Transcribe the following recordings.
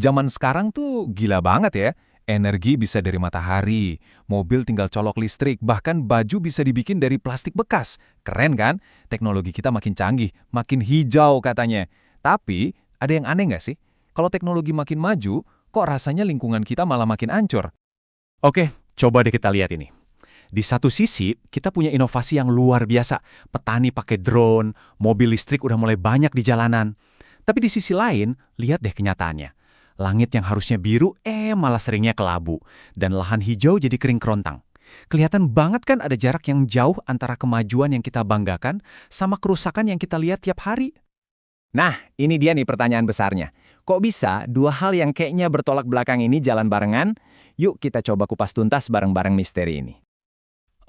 Zaman sekarang tuh gila banget ya. Energi bisa dari matahari, mobil tinggal colok listrik, bahkan baju bisa dibikin dari plastik bekas. Keren kan? Teknologi kita makin canggih, makin hijau katanya. Tapi, ada yang aneh nggak sih? Kalau teknologi makin maju, kok rasanya lingkungan kita malah makin ancur? Oke, coba deh kita lihat ini. Di satu sisi, kita punya inovasi yang luar biasa. Petani pakai drone, mobil listrik udah mulai banyak di jalanan. Tapi di sisi lain, lihat deh kenyataannya. Langit yang harusnya biru, malah seringnya kelabu. Dan lahan hijau jadi kering kerontang. Kelihatan banget kan ada jarak yang jauh antara kemajuan yang kita banggakan sama kerusakan yang kita lihat tiap hari. Nah, ini dia nih pertanyaan besarnya. Kok bisa dua hal yang kayaknya bertolak belakang ini jalan barengan? Yuk kita coba kupas tuntas bareng-bareng misteri ini.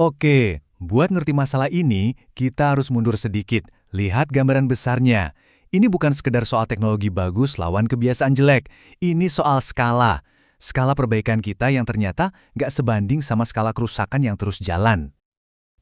Oke, buat ngerti masalah ini, kita harus mundur sedikit. Lihat gambaran besarnya. Ini bukan sekedar soal teknologi bagus lawan kebiasaan jelek. Ini soal skala. Skala perbaikan kita yang ternyata nggak sebanding sama skala kerusakan yang terus jalan.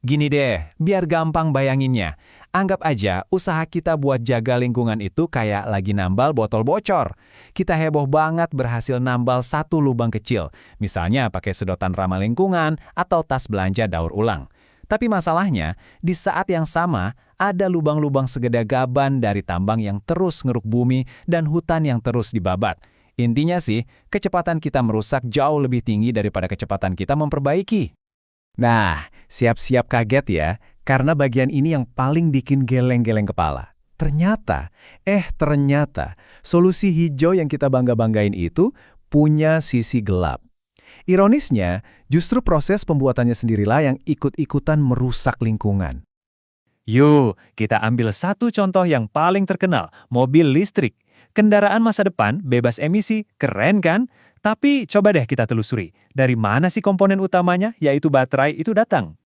Gini deh, biar gampang bayanginnya. Anggap aja usaha kita buat jaga lingkungan itu kayak lagi nambal botol bocor. Kita heboh banget berhasil nambal satu lubang kecil, misalnya pakai sedotan ramah lingkungan atau tas belanja daur ulang. Tapi masalahnya, di saat yang sama, ada lubang-lubang segede gaban dari tambang yang terus ngeruk bumi dan hutan yang terus dibabat. Intinya sih, kecepatan kita merusak jauh lebih tinggi daripada kecepatan kita memperbaiki. Nah, siap-siap kaget ya, karena bagian ini yang paling bikin geleng-geleng kepala. Ternyata, solusi hijau yang kita bangga-banggain itu punya sisi gelap. Ironisnya, justru proses pembuatannya sendirilah yang ikut-ikutan merusak lingkungan. Yuk, kita ambil satu contoh yang paling terkenal, mobil listrik. Kendaraan masa depan, bebas emisi, keren kan? Tapi coba deh kita telusuri, dari mana sih komponen utamanya, yaitu baterai itu datang?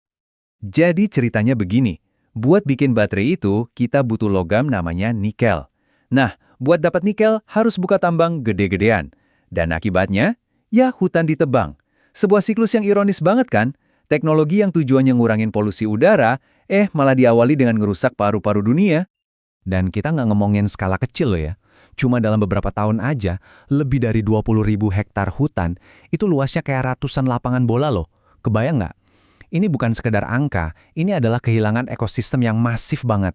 Jadi ceritanya begini, buat bikin baterai itu kita butuh logam namanya nikel. Nah, buat dapat nikel harus buka tambang gede-gedean. Dan akibatnya, ya hutan ditebang. Sebuah siklus yang ironis banget kan? Teknologi yang tujuannya ngurangin polusi udara, malah diawali dengan ngerusak paru-paru dunia. Dan kita nggak ngomongin skala kecil loh ya. Cuma dalam beberapa tahun aja, lebih dari 20.000 hektar hutan, itu luasnya kayak ratusan lapangan bola loh. Kebayang nggak? Ini bukan sekedar angka, ini adalah kehilangan ekosistem yang masif banget.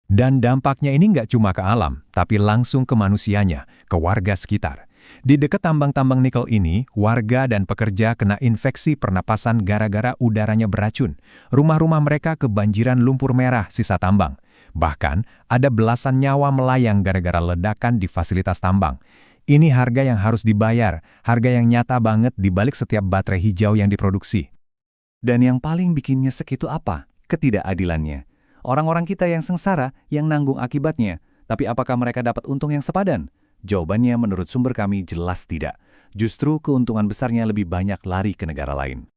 Dan dampaknya ini nggak cuma ke alam, tapi langsung ke manusianya, ke warga sekitar. Di dekat tambang-tambang nikel ini, warga dan pekerja kena infeksi pernapasan gara-gara udaranya beracun. Rumah-rumah mereka kebanjiran lumpur merah sisa tambang. Bahkan, ada belasan nyawa melayang gara-gara ledakan di fasilitas tambang. Ini harga yang harus dibayar, harga yang nyata banget di balik setiap baterai hijau yang diproduksi. Dan yang paling bikin nyesek itu apa? Ketidakadilannya. Orang-orang kita yang sengsara, yang nanggung akibatnya. Tapi apakah mereka dapat untung yang sepadan? Jawabannya menurut sumber kami jelas tidak. Justru keuntungan besarnya lebih banyak lari ke negara lain.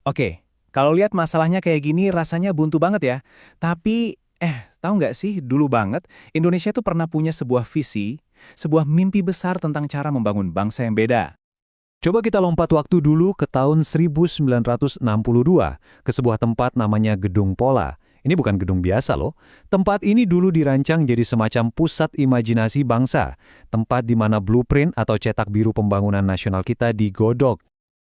Oke, kalau lihat masalahnya kayak gini rasanya buntu banget ya. Tapi, tahu nggak sih dulu banget Indonesia tuh pernah punya sebuah visi, sebuah mimpi besar tentang cara membangun bangsa yang beda. Coba kita lompat waktu dulu ke tahun 1962, ke sebuah tempat namanya Gedung Pola. Ini bukan gedung biasa loh. Tempat ini dulu dirancang jadi semacam pusat imajinasi bangsa. Tempat di mana blueprint atau cetak biru pembangunan nasional kita digodok.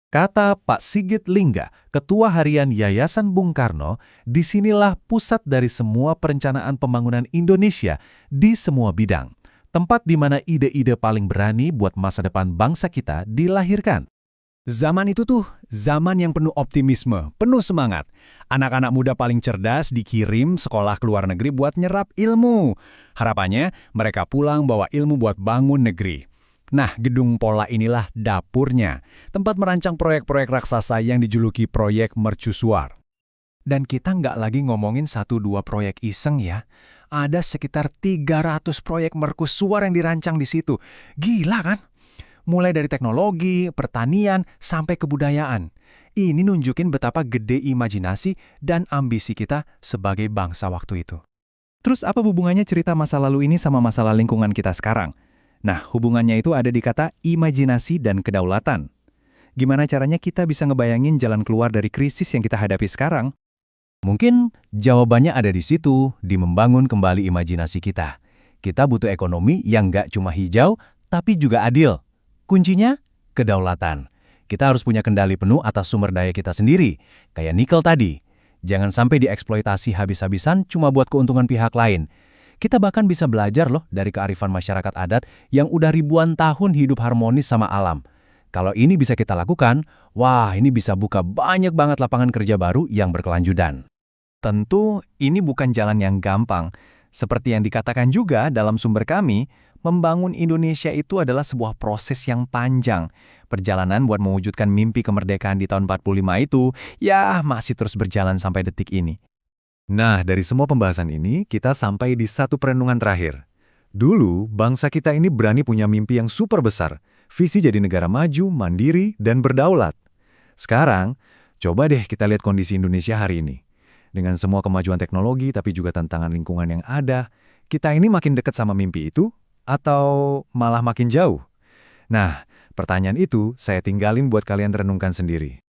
Kata Pak Sigit Lingga, Ketua Harian Yayasan Bung Karno, disinilah pusat dari semua perencanaan pembangunan Indonesia di semua bidang. Tempat di mana ide-ide paling berani buat masa depan bangsa kita dilahirkan. Zaman itu tuh, zaman yang penuh optimisme, penuh semangat. Anak-anak muda paling cerdas dikirim sekolah ke luar negeri buat nyerap ilmu. Harapannya, mereka pulang bawa ilmu buat bangun negeri. Nah, Gedung Pola inilah dapurnya, tempat merancang proyek-proyek raksasa yang dijuluki proyek mercusuar. Dan kita nggak lagi ngomongin 1-2 proyek iseng ya. Ada sekitar 300 proyek mercusuar yang dirancang di situ. Gila kan? Mulai dari teknologi, pertanian, sampai kebudayaan. Ini nunjukin betapa gede imajinasi dan ambisi kita sebagai bangsa waktu itu. Terus apa hubungannya cerita masa lalu ini sama masalah lingkungan kita sekarang? Nah, hubungannya itu ada di kata imajinasi dan kedaulatan. Gimana caranya kita bisa ngebayangin jalan keluar dari krisis yang kita hadapi sekarang? Mungkin jawabannya ada di situ, di membangun kembali imajinasi kita. Kita butuh ekonomi yang nggak cuma hijau, tapi juga adil. Kuncinya, kedaulatan. Kita harus punya kendali penuh atas sumber daya kita sendiri, kayak nikel tadi. Jangan sampai dieksploitasi habis-habisan cuma buat keuntungan pihak lain. Kita bahkan bisa belajar loh dari kearifan masyarakat adat yang udah ribuan tahun hidup harmonis sama alam. Kalau ini bisa kita lakukan, wah ini bisa buka banyak banget lapangan kerja baru yang berkelanjutan. Tentu, ini bukan jalan yang gampang. Seperti yang dikatakan juga dalam sumber kami, membangun Indonesia itu adalah sebuah proses yang panjang. Perjalanan buat mewujudkan mimpi kemerdekaan di tahun 45 itu, ya masih terus berjalan sampai detik ini. Nah, dari semua pembahasan ini, kita sampai di satu perenungan terakhir. Dulu, bangsa kita ini berani punya mimpi yang super besar, visi jadi negara maju, mandiri, dan berdaulat. Sekarang, coba deh kita lihat kondisi Indonesia hari ini. Dengan semua kemajuan teknologi tapi juga tantangan lingkungan yang ada, kita ini makin dekat sama mimpi itu atau malah makin jauh? Nah, pertanyaan itu saya tinggalin buat kalian renungkan sendiri.